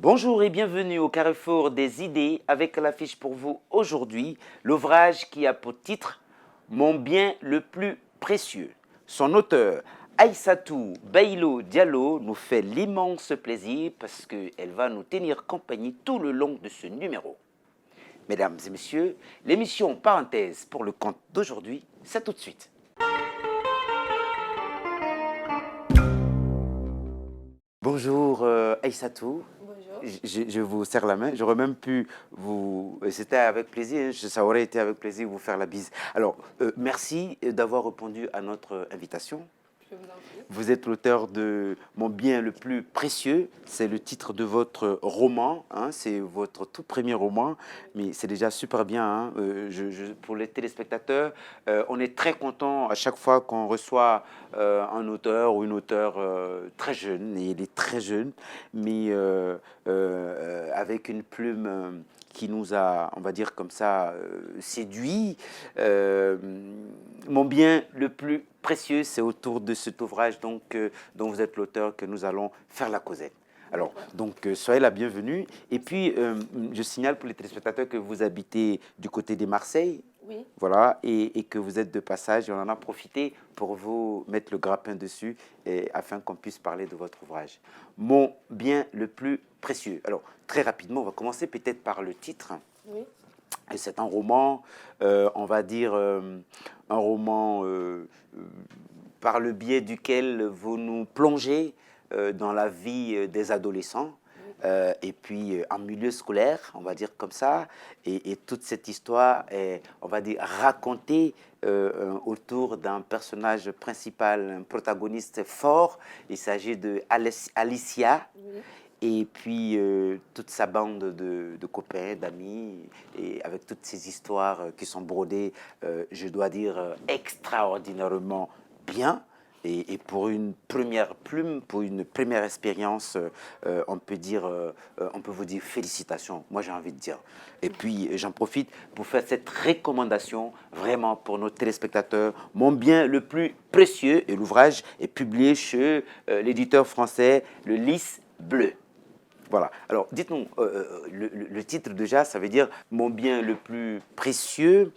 Bonjour et bienvenue au carrefour des idées avec à l'affiche pour vous aujourd'hui l'ouvrage qui a pour titre Mon bien le plus précieux. Son auteur Aïssatou Bailo Diallo nous fait l'immense plaisir parce qu'elle va nous tenir compagnie tout le long de ce numéro. Mesdames et messieurs, l'émission Parenthèse pour le compte d'aujourd'hui, c'est tout de suite. Bonjour Aïssatou. Bonjour. Je vous serre la main. J'aurais même pu vous... C'était avec plaisir, hein, ça aurait été avec plaisir vous faire la bise. Alors, merci d'avoir répondu à notre invitation. Je vous en prie. Vous êtes l'auteur de Mon bien le plus précieux. C'est le titre de votre roman. Hein, c'est votre tout premier roman, mais c'est déjà super bien. Hein. Pour les téléspectateurs, on est très content à chaque fois qu'on reçoit un auteur ou une auteure très jeune. Et il est très jeune, mais avec une plume qui nous a, on va dire comme ça, séduit. Mon bien le plus précieux, c'est autour de cet ouvrage dont vous êtes l'auteur que nous allons faire la causette. Alors, donc, soyez la bienvenue. Et puis, je signale pour les téléspectateurs que vous habitez du côté de Marseille. Oui. Voilà, et que vous êtes de passage. Et on en a profité pour vous mettre le grappin dessus afin qu'on puisse parler de votre ouvrage. Mon bien le plus précieux. Alors, très rapidement, on va commencer peut-être par le titre. Oui. Et c'est un roman, on va dire, un roman par le biais duquel vous nous plongez dans la vie des adolescents. Et puis en milieu scolaire, on va dire comme ça, et toute cette histoire est, on va dire, racontée autour d'un personnage principal, un protagoniste fort. Il s'agit de Alicia. Oui. Et puis toute sa bande de copains, d'amis, et avec toutes ces histoires qui sont brodées, je dois dire, extraordinairement bien. Et pour une première plume, pour une première expérience, on peut vous dire félicitations, moi j'ai envie de dire. Et puis j'en profite pour faire cette recommandation vraiment pour nos téléspectateurs. Mon bien le plus précieux, et l'ouvrage est publié chez l'éditeur français Le Lys Bleu. Voilà. Alors, dites-nous, le titre déjà, ça veut dire mon bien le plus précieux.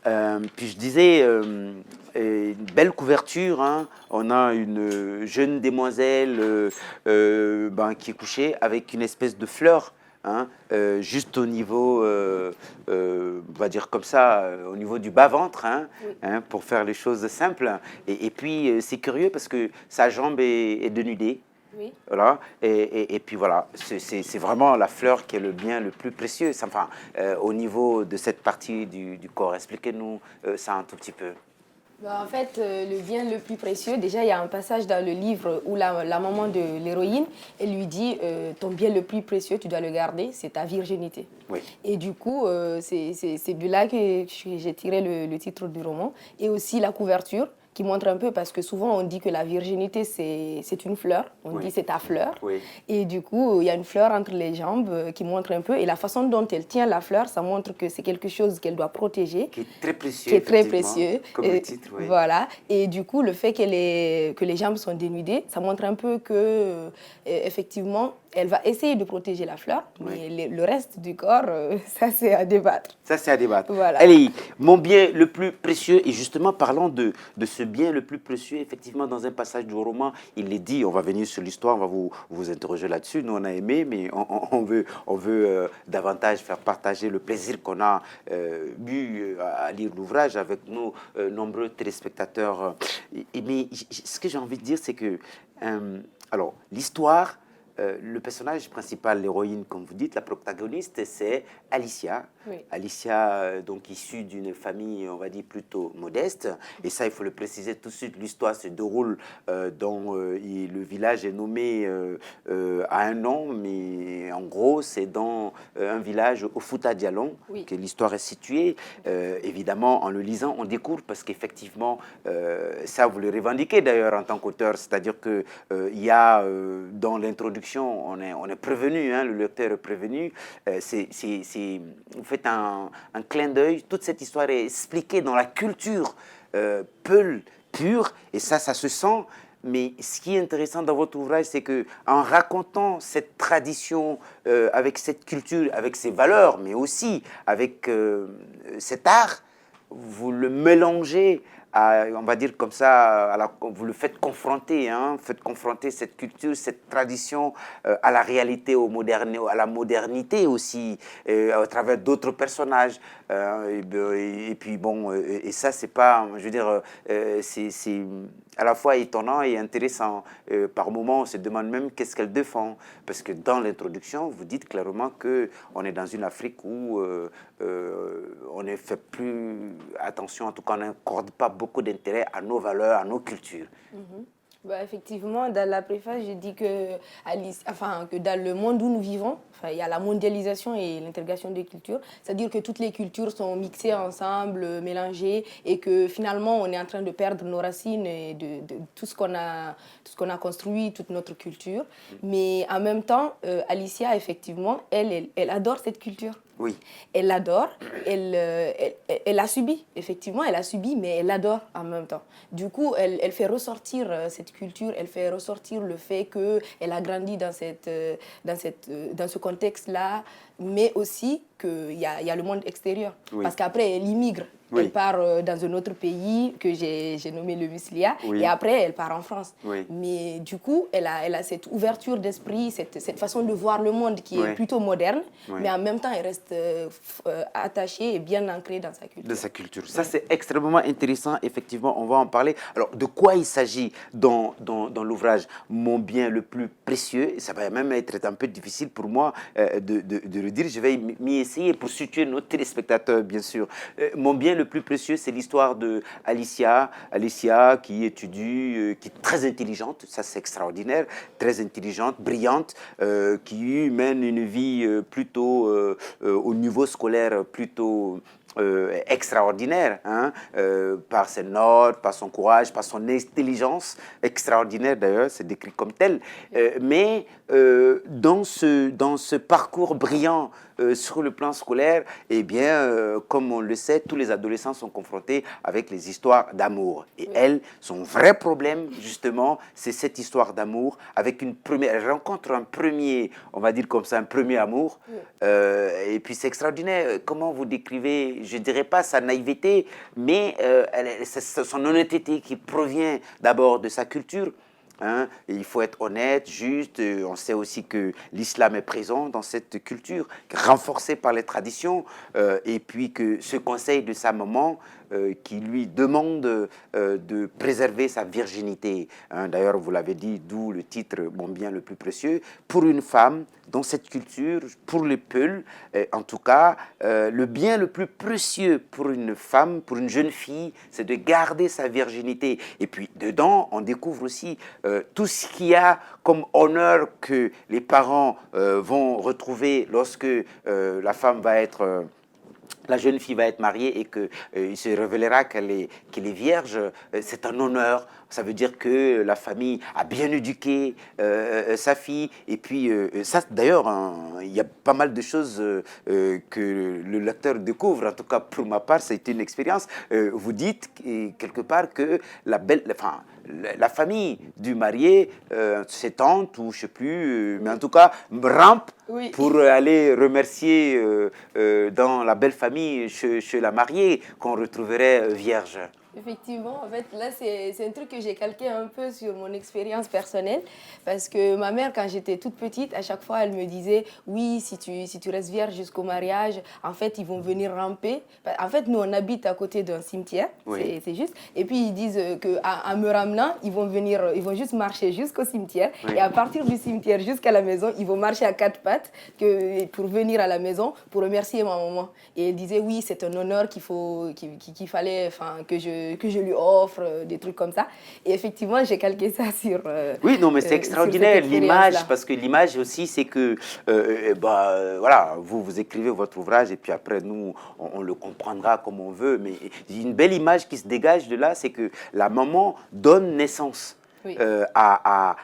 Puis je disais, une belle couverture. Hein. On a une jeune demoiselle qui est couchée avec une espèce de fleur. Hein, juste au niveau, on va dire comme ça, au niveau du bas-ventre, hein, Oui. hein, pour faire les choses simples. Et puis, c'est curieux parce que sa jambe est dénudée. Oui. Voilà, et puis voilà, c'est vraiment la fleur qui est le bien le plus précieux. Enfin, au niveau de cette partie du corps, expliquez-nous ça un tout petit peu. En fait, le bien le plus précieux, déjà, il y a un passage dans le livre où la maman de l'héroïne, elle lui dit ton bien le plus précieux, tu dois le garder, c'est ta virginité. Oui. Et du coup, c'est de là que j'ai tiré le titre du roman. Et aussi la couverture qui montre un peu, parce que souvent on dit que la virginité c'est une fleur, on Oui. dit c'est ta fleur. Oui. Et du coup, il y a une fleur entre les jambes qui montre un peu, et la façon dont elle tient la fleur, ça montre que c'est quelque chose qu'elle doit protéger. Qui est très précieux, Qui est très effectivement, précieux. comme le titre, oui. Voilà. Et du coup, le fait que les jambes sont dénudées, ça montre un peu que, effectivement, elle va essayer de protéger la fleur, Oui. mais le reste du corps, ça c'est à débattre. Ça, c'est à débattre. Voilà. Allez, mon bien le plus précieux, et justement, parlant de ce bien le plus précieux, effectivement, dans un passage du roman, il est dit, on va venir sur l'histoire, on va vous interroger là-dessus. Nous, on a aimé, mais on veut davantage faire partager le plaisir qu'on a eu à lire l'ouvrage avec nos nombreux téléspectateurs. Mais ce que j'ai envie de dire, c'est que, alors, l'histoire, le personnage principal, l'héroïne, comme vous dites, la protagoniste, c'est Alicia. Oui. Alicia, donc issue d'une famille, on va dire, plutôt modeste. Et ça, il faut le préciser tout de suite, l'histoire se déroule dans le village est nommé à un nom, mais en gros, c'est dans un village au Fouta Djallon Oui. que l'histoire est située. Évidemment, en le lisant, on découvre, parce qu'effectivement, ça, vous le revendiquez d'ailleurs en tant qu'auteur, c'est-à-dire qu'il y a dans l'introduction, on est prévenu, hein, le lecteur est prévenu. Vous faites un clin d'œil. Toute cette histoire est expliquée dans la culture Peul pure, et ça se sent. mais ce qui est intéressant dans votre ouvrage, c'est que en racontant cette tradition, avec cette culture, avec ses valeurs, mais aussi avec cet art, vous le mélangez on va dire comme ça, vous le faites confronter, hein, faites confronter cette culture, cette tradition à la réalité, à la modernité aussi, à travers d'autres personnages. Et puis bon, et ça c'est pas, je veux dire, c'est à la fois étonnant et intéressant. Par moments, on se demande même qu'est-ce qu'elle défend, parce que dans l'introduction, vous dites clairement que on est dans une Afrique où on ne fait plus attention, en tout cas on n'accorde pas beaucoup d'intérêt à nos valeurs, à nos cultures. Bah, effectivement, dans la préface, je dis que dans le monde où nous vivons, il y a la mondialisation et l'intégration des cultures. C'est-à-dire que toutes les cultures sont mixées ensemble, mélangées, et que finalement, on est en train de perdre nos racines et de tout ce qu'on a construit, toute notre culture. Mais en même temps, Alicia, effectivement, elle adore cette culture. Oui. Elle l'adore, elle a subi, effectivement, elle a subi, mais elle l'adore en même temps. Du coup, elle fait ressortir cette culture, elle fait ressortir le fait qu'elle a grandi dans ce contexte-là, mais aussi qu'il y a le monde extérieur. Oui. Parce qu'après, elle immigre. Oui. Elle part dans un autre pays que j'ai nommé le Muslia, oui. Et après, elle part en France. Oui. Mais du coup, elle a cette ouverture d'esprit, cette façon de voir le monde qui est plutôt moderne, mais en même temps, elle reste attachée et bien ancrée dans sa culture. De sa culture. Ça, c'est extrêmement intéressant. Effectivement, on va en parler. Alors, de quoi il s'agit dans l'ouvrage Mon bien le plus précieux? Ça va même être un peu difficile pour moi de le dire. Je vais m'y essayer pour situer nos téléspectateurs, bien sûr. Mon bien le plus précieux, c'est l'histoire de Alicia qui étudie, qui est très intelligente, ça c'est extraordinaire, très intelligente, brillante, qui mène une vie plutôt au niveau scolaire plutôt extraordinaire, hein, par ses notes, par son courage, par son intelligence extraordinaire d'ailleurs, c'est décrit comme tel. Mais dans ce parcours brillant sur le plan scolaire, eh bien, comme on le sait, tous les adolescents sont confrontés avec les histoires d'amour. Et oui. Elle, son vrai problème, justement, c'est cette histoire d'amour avec elle rencontre un premier, on va dire comme ça, un premier amour. Oui. Et puis c'est extraordinaire. Comment vous décrivez, je ne dirais pas sa naïveté, mais c'est son honnêteté qui provient d'abord de sa culture. Hein, il faut être honnête, juste. On sait aussi que l'islam est présent dans cette culture, renforcée par les traditions, et puis que ce conseil de sa maman qui lui demande de préserver sa virginité. Hein, d'ailleurs, vous l'avez dit, d'où le titre « Mon bien le plus précieux ». Pour une femme, dans cette culture, pour les Peuls, en tout cas, le bien le plus précieux pour une femme, pour une jeune fille, c'est de garder sa virginité. Et puis, dedans, on découvre aussi tout ce qu'il y a comme honneur que les parents vont retrouver lorsque la femme va être... la jeune fille va être mariée et qu'il se révélera qu'elle est vierge, c'est un honneur. Ça veut dire que la famille a bien éduqué sa fille. Et puis, ça, d'ailleurs, hein, il y a pas mal de choses que le lecteur découvre. En tout cas, pour ma part, ça a été une expérience. Vous dites quelque part que la famille du marié, ses tantes ou je ne sais plus, mais en tout cas, rampe oui. pour aller remercier dans la belle famille chez la mariée qu'on retrouverait vierge. Effectivement, en fait, là, c'est un truc que j'ai calqué un peu sur mon expérience personnelle parce que ma mère, quand j'étais toute petite, à chaque fois, elle me disait « Oui, si tu restes vierge jusqu'au mariage, en fait, ils vont venir ramper. » En fait, nous, on habite à côté d'un cimetière, oui. c'est juste. Et puis, ils disent qu'en me ramenant, ils vont juste marcher jusqu'au cimetière. Oui. Et à partir du cimetière jusqu'à la maison, ils vont marcher à quatre pattes pour venir à la maison pour remercier ma maman. Et elle disait « Oui, c'est un honneur qu'il fallait, que je lui offre, des trucs comme ça. » Et effectivement, j'ai calqué ça sur... oui, non, mais c'est extraordinaire, l'image, parce que l'image aussi, c'est que, voilà, vous écrivez votre ouvrage et puis après, nous, on le comprendra comme on veut, mais une belle image qui se dégage de là, c'est que la maman donne naissance. Oui. à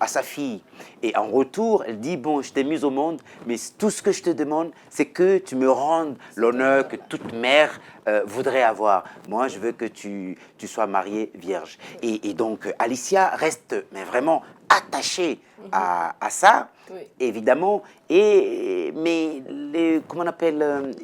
sa fille. Et en retour, elle dit, bon, je t'ai mise au monde, mais tout ce que je te demande, c'est que tu me rendes l'honneur que toute mère voudrait avoir. Moi, je veux que tu sois mariée vierge. Et donc, Alicia reste mais vraiment attachée à ça, Oui. évidemment. Mais comment on appelle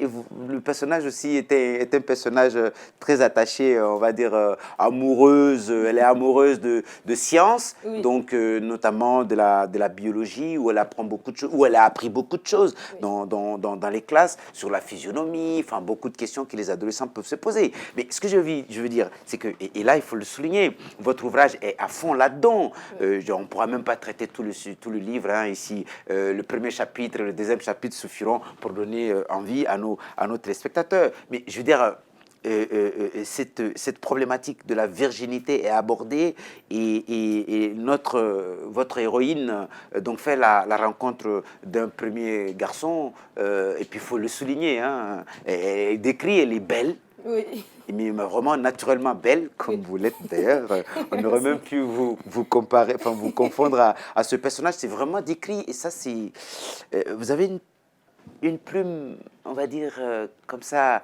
le personnage aussi est un personnage très attaché, on va dire amoureuse. Elle est amoureuse de science, Oui. donc notamment de la biologie, où elle apprend beaucoup de choses, où elle a appris beaucoup de choses Oui. dans les classes sur la physionomie, enfin beaucoup de questions que les adolescents peuvent se poser. Mais ce que je veux dire, c'est que, et là il faut le souligner, votre ouvrage est à fond là-dedans. Oui. On ne pourra même pas traiter tout le livre hein, ici. Le premier chapitre, le deuxième chapitre suffiront pour donner envie à nos téléspectateurs. Mais je veux dire, cette problématique de la virginité est abordée et votre héroïne donc fait la rencontre d'un premier garçon et puis il faut le souligner, hein, elle décrit, elle est belle. Oui. Mais vraiment naturellement belle, comme vous l'êtes d'ailleurs. On aurait même pu vous comparer, enfin vous confondre à ce personnage. C'est vraiment décrit et ça c'est. Vous avez une plume, on va dire comme ça.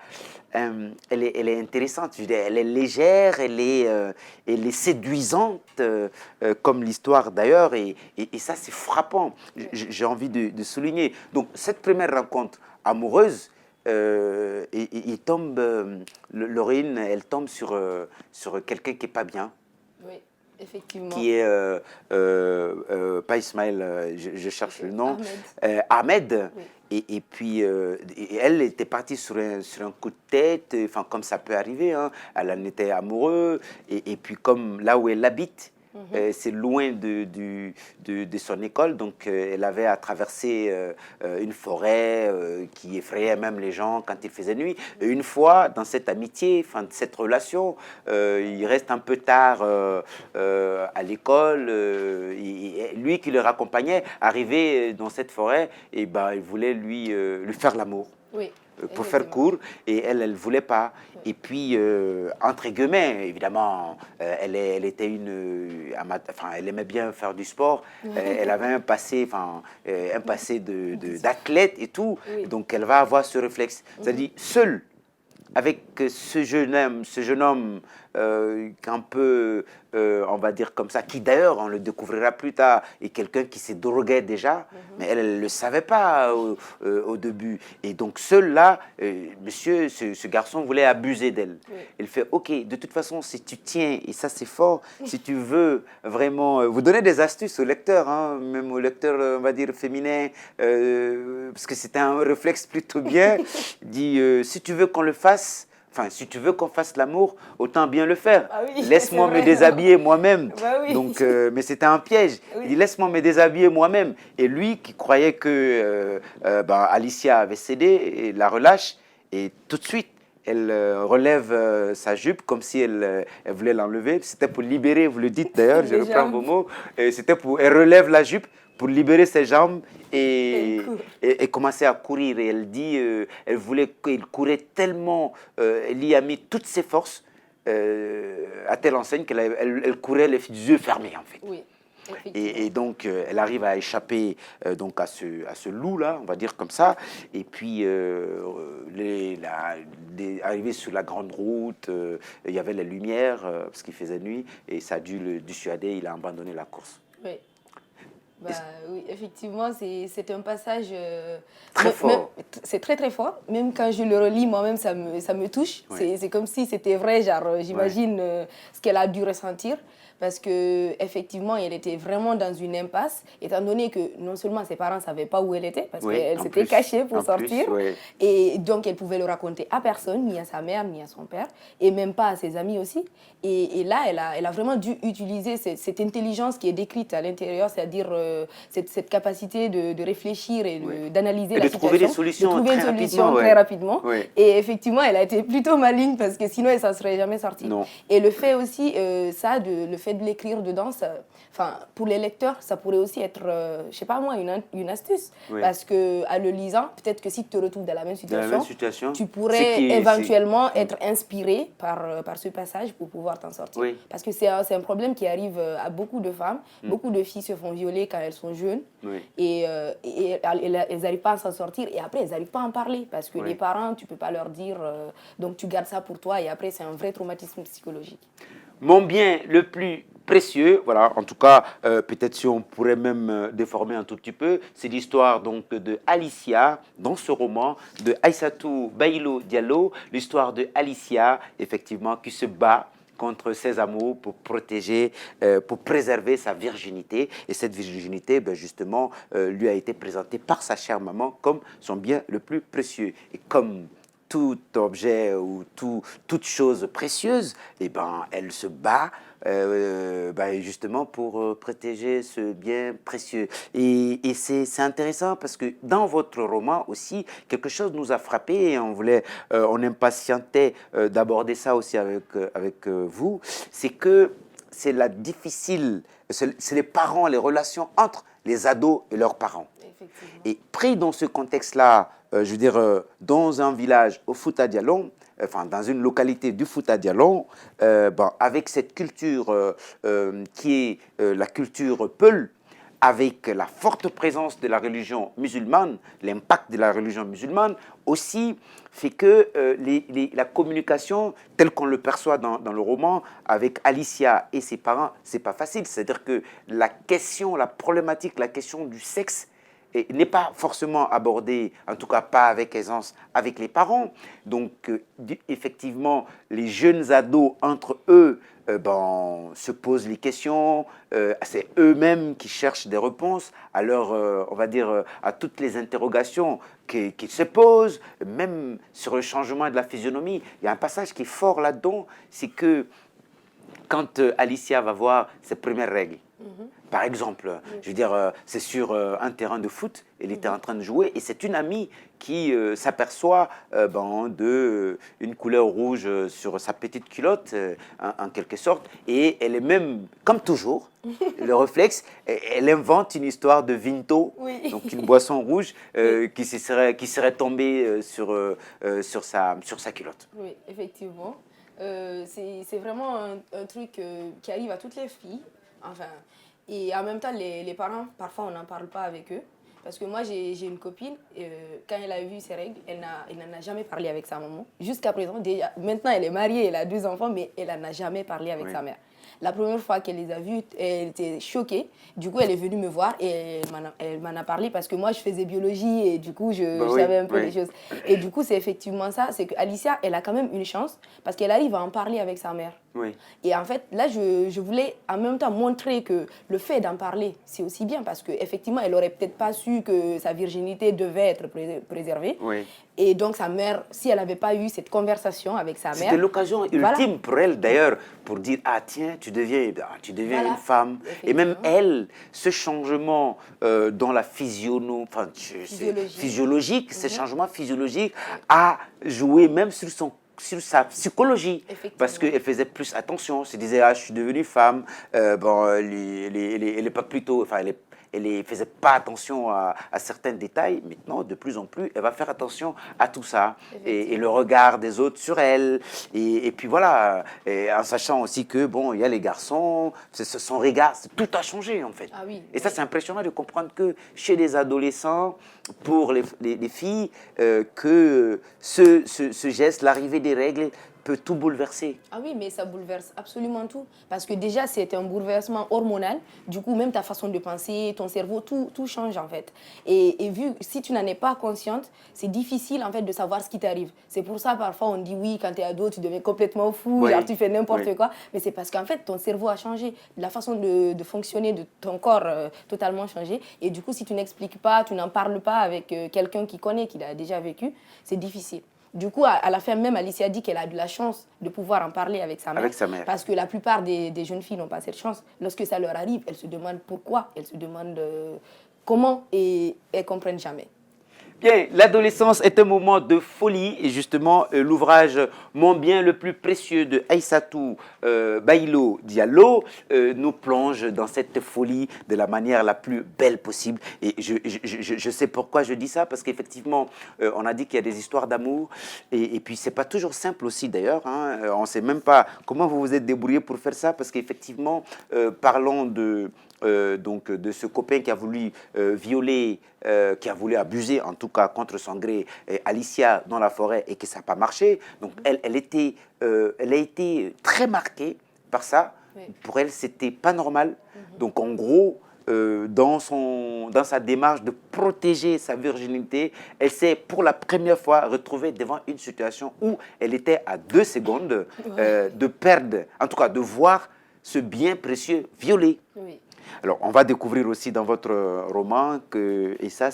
Elle est intéressante. Je veux dire, elle est légère, elle est séduisante, comme l'histoire d'ailleurs. Et ça c'est frappant. J'ai envie de souligner. Donc cette première rencontre amoureuse. Il tombe, l'héroïne, elle tombe sur quelqu'un qui n'est pas bien. Oui, effectivement. Qui est, pas Ismaël, je cherche le nom, Ahmed. Oui. Et puis, et elle était partie sur un coup de tête, enfin, comme ça peut arriver, hein. Elle en était amoureuse, et puis comme là où elle habite, c'est loin de son école, donc elle avait à traverser une forêt qui effrayait même les gens quand il faisait nuit. Et une fois, dans cette amitié, enfin, cette relation, il reste un peu tard à l'école, et lui qui le raccompagnait, arrivé dans cette forêt, et ben, il voulait lui faire l'amour. Oui. Pour faire court, et elle ne voulait pas. Et puis, entre guillemets, évidemment, elle était elle aimait bien faire du sport. Elle avait un passé, d'athlète et tout. Oui. Donc, elle va avoir ce réflexe. C'est-à-dire, seule, avec ce jeune homme qu'un peu, on va dire comme ça, qui d'ailleurs, on le découvrira plus tard, est quelqu'un qui s'est drogué déjà, mais elle ne le savait pas au début. Et donc, seul là, monsieur, ce garçon voulait abuser d'elle. Oui. Il fait, OK, de toute façon, si tu tiens, et ça c'est fort, si tu veux vraiment... vous donnez des astuces aux lecteurs, hein, même aux lecteurs, on va dire, féminins, parce que c'était un réflexe plutôt bien. Il dit, si tu veux qu'on le fasse, enfin, si tu veux qu'on fasse l'amour, autant bien le faire. Ah oui, laisse-moi me déshabiller moi-même. Bah oui. Donc, mais c'était un piège. Oui. Il dit, laisse-moi me déshabiller moi-même. Et lui, qui croyait que Alicia avait cédé, il la relâche. Et tout de suite, elle relève sa jupe comme si elle voulait l'enlever. C'était pour libérer, vous le dites d'ailleurs, je reprends vos mots. Elle relève la jupe pour libérer ses jambes et commencer à courir. Et elle dit, elle voulait qu'il courait tellement, elle y a mis toutes ses forces à telle enseigne qu'elle courait les yeux fermés en fait. Oui. Et donc, elle arrive à échapper donc à ce loup-là, on va dire comme ça. Et puis, arrivé sur la grande route, il y avait les lumières, parce qu'il faisait nuit, et ça a dû le dissuader, il a abandonné la course. Oui. Bah, oui, effectivement, c'est un passage très fort. C'est très très fort. Même quand je le relis, moi-même, ça me touche. Oui. C'est comme si c'était vrai, genre, j'imagine ce qu'elle a dû ressentir. Parce qu'effectivement, elle était vraiment dans une impasse, étant donné que non seulement ses parents ne savaient pas où elle était, parce qu'elle s'était cachée pour sortir, et donc elle pouvait le raconter à personne, ni à sa mère, ni à son père, et même pas à ses amis aussi. Et là, elle a vraiment dû utiliser cette intelligence qui est décrite à l'intérieur, c'est-à-dire cette capacité de réfléchir et d'analyser la situation. Et de trouver des solutions très rapidement. Oui. Et effectivement, elle a été plutôt maligne, parce que sinon, elle ne s'en serait jamais sortie. Non. Et le fait aussi, le fait fait de l'écrire dedans, pour les lecteurs, ça pourrait aussi être, je sais pas moi, une astuce. Oui. Parce qu'en le lisant, peut-être que si tu te retrouves dans la même situation, tu pourrais éventuellement être inspiré par ce passage pour pouvoir t'en sortir. Oui. Parce que c'est un problème qui arrive à beaucoup de femmes. Beaucoup de filles se font violer quand elles sont jeunes. Oui. Et elles n'arrivent pas à s'en sortir. Et après, elles n'arrivent pas à en parler. Parce que Oui. les parents, tu ne peux pas leur dire. Donc, tu gardes ça pour toi. Et après, c'est un vrai traumatisme psychologique. Mon bien le plus précieux, voilà, en tout cas, peut-être si on pourrait même déformer un tout petit peu, c'est l'histoire donc de Alicia, dans ce roman, de Aïssatou Baïlo Diallo, l'histoire de Alicia, effectivement, qui se bat contre ses amours pour protéger, pour préserver sa virginité. Et cette virginité, ben justement, lui a été présentée par sa chère maman comme son bien le plus précieux. Et comme tout objet ou toute chose précieuse, eh ben, elle se bat justement pour protéger ce bien précieux. Et c'est intéressant parce que dans votre roman aussi, quelque chose nous a frappé et on impatientait d'aborder ça aussi avec vous, c'est que c'est les parents, les relations entre les ados et leurs parents. Et pris dans ce contexte-là, je veux dire, dans un village au Fouta Djallon, enfin dans une localité du Fouta Djallon, avec cette culture qui est la culture Peul, avec la forte présence de la religion musulmane, l'impact de la religion musulmane aussi fait que la communication telle qu'on le perçoit dans le roman avec Alicia et ses parents, c'est pas facile. C'est-à-dire que la problématique, la question du sexe n'est pas forcément abordée, en tout cas pas avec aisance, avec les parents. Donc, effectivement, les jeunes ados, entre eux, se posent les questions. C'est eux-mêmes qui cherchent des réponses à on va dire, à toutes les interrogations qu'ils se posent, même sur le changement de la physionomie. Il y a un passage qui est fort là-dedans, c'est que quand Alicia va voir ses premières règles, par exemple, je veux dire, c'est sur un terrain de foot, elle était en train de jouer et c'est une amie qui s'aperçoit d'une couleur rouge sur sa petite culotte, en quelque sorte, et elle est même, comme toujours, le réflexe, elle invente une histoire de Vinto, donc une boisson rouge qui serait tombée sur sa culotte. Oui, effectivement. C'est vraiment un truc qui arrive à toutes les filles. Enfin, et en même temps, les parents, parfois, on n'en parle pas avec eux. Parce que moi, j'ai une copine, quand elle a vu ses règles, elle n'en a jamais parlé avec sa maman. Jusqu'à présent, déjà, maintenant, elle est mariée, elle a 2 enfants, mais elle n'en a jamais parlé avec sa mère. La première fois qu'elle les a vus, elle était choquée. Du coup, elle est venue me voir et elle m'en a parlé parce que moi, je faisais biologie et du coup, je savais un peu les choses. Et du coup, c'est effectivement ça, c'est qu'Alicia, elle a quand même une chance parce qu'elle arrive à en parler avec sa mère. Oui. Et en fait, là, je voulais en même temps montrer que le fait d'en parler, c'est aussi bien parce qu'effectivement, elle n'aurait peut-être pas su que sa virginité devait être préservée. Oui. Et donc, sa mère, si elle n'avait pas eu cette conversation avec sa mère... C'était l'occasion ultime pour elle, d'ailleurs, pour dire « Ah, tiens, tu deviens une femme ». Et même elle, ce changement dans la physiologique, ce changement physiologique a joué même sur sa psychologie, parce qu'elle faisait plus attention, elle se disait ah je suis devenue femme, elle est pas plutôt, enfin elle ne faisait pas attention à certains détails. Maintenant, de plus en plus, elle va faire attention à tout ça. Et le regard des autres sur elle. Et puis voilà, et en sachant aussi que, bon, il y a les garçons, son regard, tout a changé en fait. Ah oui, et ça, c'est impressionnant de comprendre que chez les adolescents, pour les filles, que ce geste, l'arrivée des règles, peut tout bouleverser. Ah oui, mais ça bouleverse absolument tout. Parce que déjà, c'est un bouleversement hormonal. Du coup, même ta façon de penser, ton cerveau, tout change en fait. Et si tu n'en es pas consciente, c'est difficile en fait de savoir ce qui t'arrive. C'est pour ça, parfois, on dit oui, quand tu es ado, tu deviens complètement fou, genre tu fais n'importe quoi. Mais c'est parce qu'en fait, ton cerveau a changé. La façon de fonctionner de ton corps totalement changé. Et du coup, si tu n'expliques pas, tu n'en parles pas avec quelqu'un qui connaît, qui l'a déjà vécu, c'est difficile. Du coup, à la fin même, Alicia dit qu'elle a de la chance de pouvoir en parler avec sa mère. Parce que la plupart des jeunes filles n'ont pas cette chance. Lorsque ça leur arrive, elles se demandent pourquoi, elles se demandent comment et elles ne comprennent jamais. Bien, l'adolescence est un moment de folie et justement l'ouvrage Mon bien le plus précieux de Aïssatou Baïlo Diallo nous plonge dans cette folie de la manière la plus belle possible. Et je sais pourquoi je dis ça, parce qu'effectivement, on a dit qu'il y a des histoires d'amour et puis c'est pas toujours simple aussi d'ailleurs. Hein. On ne sait même pas comment vous vous êtes débrouillé pour faire ça, parce qu'effectivement, parlons donc de ce copain qui a voulu violer, qui a voulu abuser en tout cas contre son gré Alicia dans la forêt et que ça n'a pas marché. Donc elle a été très marquée par ça. Oui. Pour elle, c'était pas normal. Donc en gros, dans sa démarche de protéger sa virginité, elle s'est pour la première fois retrouvée devant une situation où elle était à 2 secondes de perdre, en tout cas de voir ce bien précieux violé. Oui. Alors, on va découvrir aussi dans votre roman que, et ça,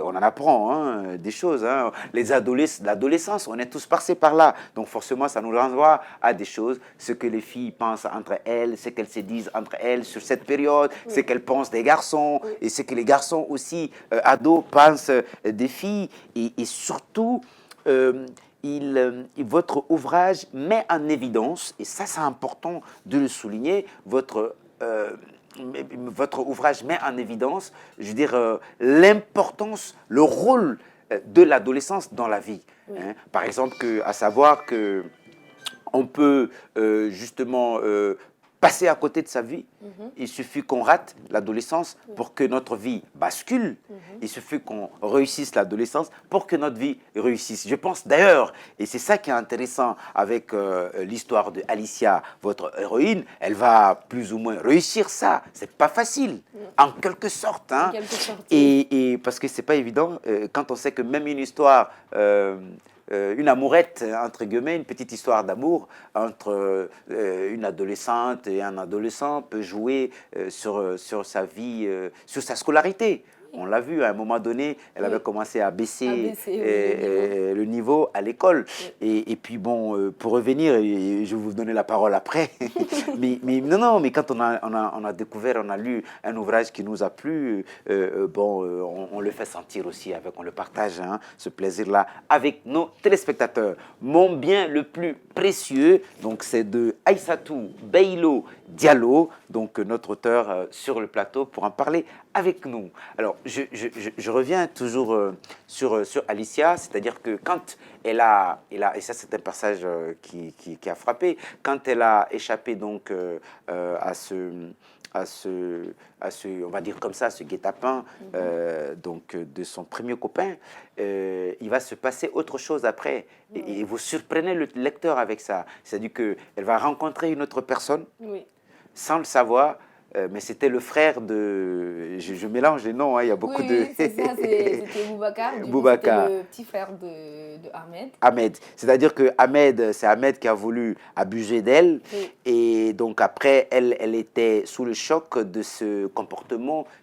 on en apprend hein, des choses. Hein. L'adolescence, on est tous passés par là. Donc, forcément, ça nous renvoie à des choses, ce que les filles pensent entre elles, ce qu'elles se disent entre elles sur cette période, oui. Ce qu'elles pensent des garçons, oui. Et ce que les garçons aussi, ados, pensent des filles. Et surtout, votre ouvrage met en évidence, et ça, c'est important de le souligner, votre ouvrage met en évidence, je veux dire, l'importance, le rôle de l'adolescence dans la vie. Oui. Hein. Par exemple, à savoir qu'on peut justement passer à côté de sa vie. Il suffit qu'on rate l'adolescence pour que notre vie bascule. Il suffit qu'on réussisse l'adolescence pour que notre vie réussisse. Je pense d'ailleurs, et c'est ça qui est intéressant avec l'histoire de Alicia, votre héroïne, elle va plus ou moins réussir ça. C'est pas facile, en quelque sorte. Hein. En quelque sorte. Et parce que c'est pas évident, quand on sait que même une histoire... une amourette, entre guillemets, une petite histoire d'amour entre une adolescente et un adolescent peut jouer sur sa vie, sur sa scolarité. On l'a vu, à un moment donné, elle avait commencé à baisser le niveau à l'école. Oui. Et puis bon, pour revenir, et je vais vous donner la parole après, mais quand on a découvert, on a lu un ouvrage qui nous a plu, on le fait sentir aussi, on le partage, hein, ce plaisir-là, avec nos téléspectateurs. Mon bien le plus précieux, donc c'est de Aïssatou Baïlo Diallo, donc notre auteur sur le plateau pour en parler avec nous. Alors, je reviens toujours sur Alicia, c'est-à-dire que quand elle a, et ça c'est un passage qui a frappé, quand elle a échappé donc à ce, on va dire comme ça, ce guet-apens donc de son premier copain, il va se passer autre chose après. Et vous surprenez le lecteur avec ça. C'est-à-dire qu'elle va rencontrer une autre personne, sans le savoir. Mais c'était le frère de... Je mélange les noms, hein, il y a beaucoup de... Oui, c'est ça, c'était Boubacar. Boubacar. C'était le petit frère de Ahmed. Ahmed. C'est-à-dire que c'est Ahmed qui a voulu abuser d'elle. Oui. Et donc après, elle était sous le choc de ce comportement